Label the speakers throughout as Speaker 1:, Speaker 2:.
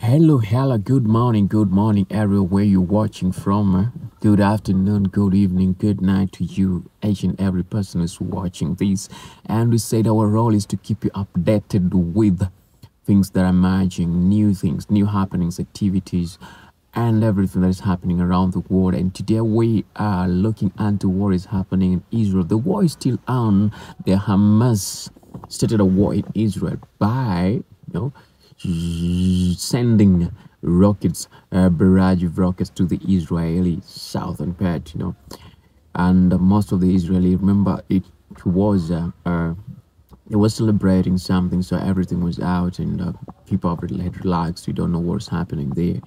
Speaker 1: Hello, good morning, everywhere you're watching from. Good afternoon, good evening, good night to you, each and every person who's watching this. And we said our role is to keep you updated with things that are emerging, new things, new happenings, activities, and everything that is happening around the world. And today we are looking into what is happening in Israel. The war is still on. The Hamas started a war in Israel by, sending rockets, barrage of rockets to the Israeli southern part, and most of the Israeli, remember, was they were celebrating something, so everything was out, and people had relaxed. You don't know what's happening there.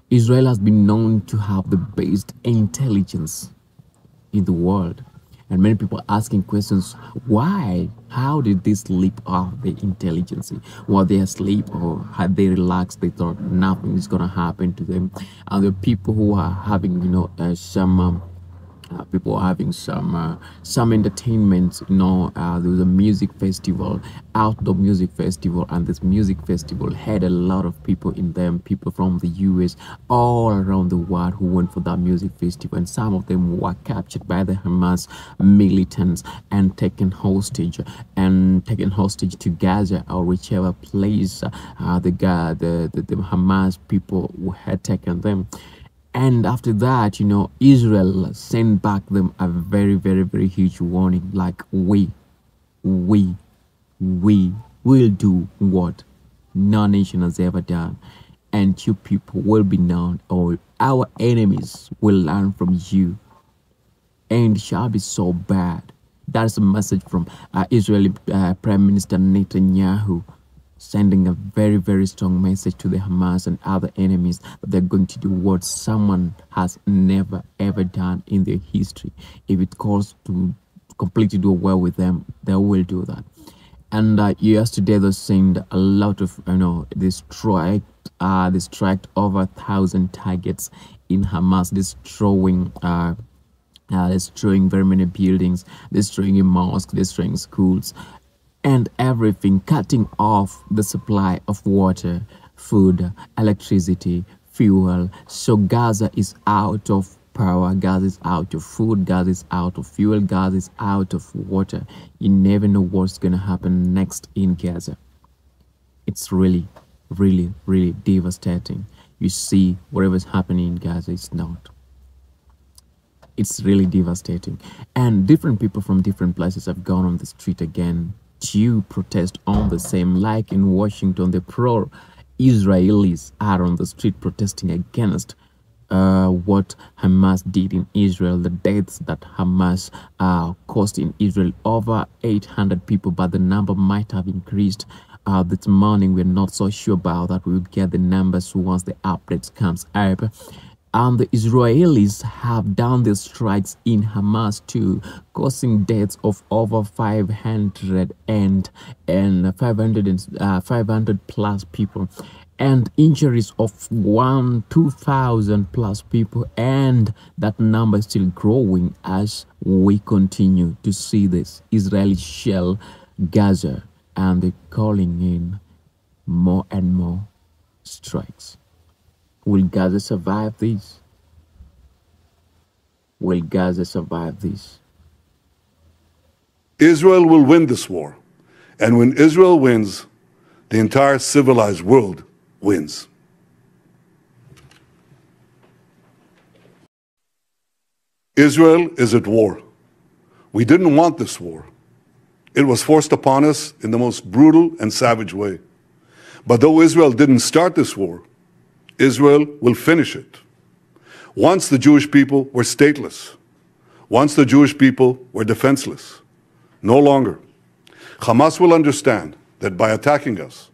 Speaker 1: Israel has been known to have the best intelligence in the world. And many people asking questions, why? How did they sleep off the intelligence? Were they asleep or had they relaxed? They thought nothing is going to happen to them. And the people who are having, some people are having some entertainment. There was a music festival, outdoor music festival, and this music festival had a lot of people in them, people from the US, all around the world, who went for that music festival. And some of them were captured by the Hamas militants and taken hostage to Gaza or whichever place the Hamas people had taken them. And after that, Israel sent back them a very, very, very huge warning, like we will do what no nation has ever done, and you people will be known, or our enemies will learn from you, and it shall be so bad. That's a message from Israeli Prime Minister Netanyahu, sending a very, very strong message to the Hamas and other enemies that they're going to do what someone has never, ever done in their history. If it calls to completely do away with them, they will do that. And yesterday they sent a lot of, they striked over 1,000 targets in Hamas, destroying very many buildings, destroying a mosque, destroying schools, and everything, cutting off the supply of water, food, electricity, fuel. So Gaza is out of power, Gaza is out of food, Gaza is out of fuel, Gaza is out of water. You never know what's going to happen next in Gaza. It's really, really, really devastating. You see, whatever's happening in Gaza is not. It's really devastating. And different people from different places have gone on the street again to protest on the same. Like in Washington, the pro-Israelis are on the street protesting against what Hamas did in Israel, the deaths that Hamas caused in Israel, over 800 people, but the number might have increased. This morning, we're not so sure about that. We will get the numbers once the updates comes up. And the Israelis have done the strikes in Hamas too, causing deaths of over 500 and 500 plus people, and injuries of 2,000 plus people, and that number is still growing as we continue to see this Israeli shell Gaza, and they're calling in more and more strikes. Will Gaza survive this? Will Gaza survive this?
Speaker 2: Israel will win this war. And when Israel wins, the entire civilized world wins. Israel is at war. We didn't want this war. It was forced upon us in the most brutal and savage way. But though Israel didn't start this war, Israel will finish it. Once the Jewish people were stateless. Once the Jewish people were defenseless. No longer. Hamas will understand that by attacking us,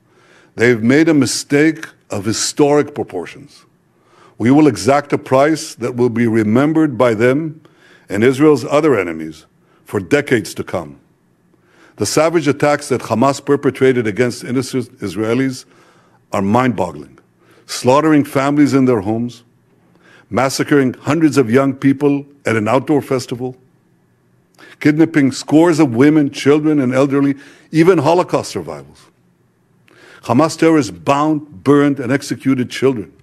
Speaker 2: they've made a mistake of historic proportions. We will exact a price that will be remembered by them and Israel's other enemies for decades to come. The savage attacks that Hamas perpetrated against innocent Israelis are mind-boggling. Slaughtering families in their homes, massacring hundreds of young people at an outdoor festival, kidnapping scores of women, children, and elderly, even Holocaust survivors. Hamas terrorists bound, burned, and executed children.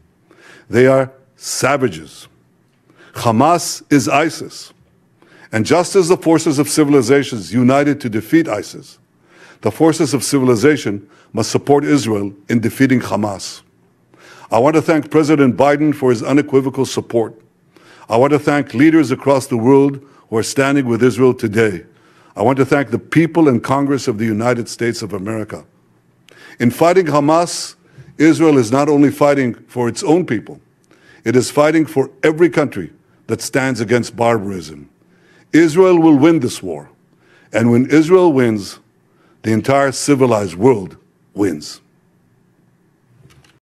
Speaker 2: They are savages. Hamas is ISIS. And just as the forces of civilizations united to defeat ISIS, the forces of civilization must support Israel in defeating Hamas. I want to thank President Biden for his unequivocal support. I want to thank leaders across the world who are standing with Israel today. I want to thank the people and Congress of the United States of America. In fighting Hamas, Israel is not only fighting for its own people, it is fighting for every country that stands against barbarism. Israel will win this war. And when Israel wins, the entire civilized world wins.